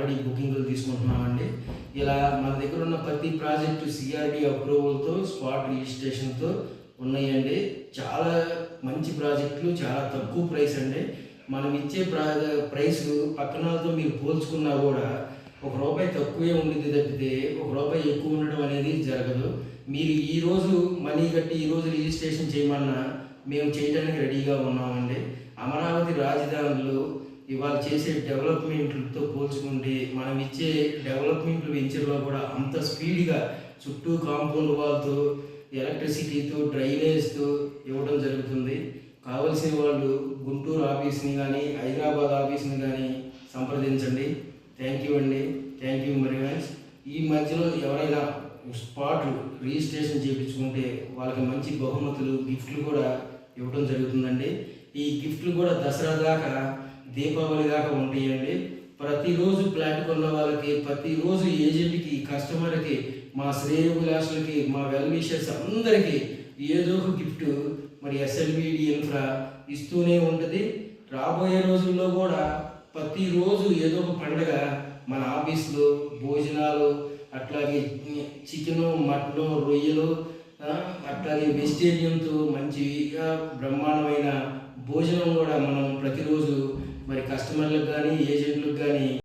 Already బుకింగ్లు తీసుకుంటున్నామండి. ఇలా మన దగ్గర ఉన్న ప్రతి ప్రాజెక్టు సిఆర్డి అప్రూవల్తో స్పాట్ రిజిస్ట్రేషన్తో ఉన్నాయండి. చాలా మంచి ప్రాజెక్టులు, చాలా తక్కువ ప్రైస్ అండి. మనం ఇచ్చే ప్రైస్ పక్కనతో మీరు పోల్చుకున్నా కూడా ₹1 తక్కువే ఉండిద్ది తప్పితే ₹1 ఎక్కువ ఉండడం అనేది జరగదు. మీరు ఈరోజు మనీ కట్టి ఈరోజు రిజిస్ట్రేషన్ చేయమన్నా మేము చేయడానికి రెడీగా ఉన్నామండి. అమరావతి రాజధానిలో ఇవాళ చేసే డెవలప్మెంట్లతో పోల్చుకుంటే మనం ఇచ్చే డెవలప్మెంట్ వెంచర్లో కూడా అంత స్పీడ్గా చుట్టూ కాంపౌండ్ వాల్తో, ఎలక్ట్రిసిటీతో, డ్రైనేజ్తో ఇవ్వడం జరుగుతుంది. కావలసిన వాళ్ళు గుంటూరు ఆఫీస్ని కానీ హైదరాబాద్ ఆఫీస్ని కానీ సంప్రదించండి. థ్యాంక్ యూ అండి. Thank you very much. ఈ మధ్యలో ఎవరైనా స్పాట్ రిజిస్ట్రేషన్ చేయించుకుంటే వాళ్ళకి మంచి బహుమతులు, గిఫ్ట్లు కూడా ఇవ్వడం జరుగుతుందండి. ఈ గిఫ్ట్లు కూడా దసరా దాకా, దీపావళి దాకా ఉంటాయండి. ప్రతిరోజు ప్లాట్ కొన్న వాళ్ళకి, ప్రతిరోజు ఏజెంట్కి, కస్టమర్కి, మా శ్రేయోభిలాషులకి, మా వెల్ విషర్స్ అందరికీ ఏదో ఒక గిఫ్ట్ మరి ఎస్ఎల్బిడి ఇన్ఫ్రా ఇస్తూనే ఉంటుంది. రాబోయే రోజుల్లో కూడా ప్రతిరోజు ఏదో ఒక పండుగ మన ఆఫీస్లో భోజనాలు, అట్లాగే చికెను, మటను, రొయ్యలు, అట్లాగే వెజిటేరియన్తో మంచిగా బ్రహ్మాండమైన భోజనం కూడా మనం ప్రతిరోజు మరి కస్టమర్లకు కానీ ఏజెంట్లకు కానీ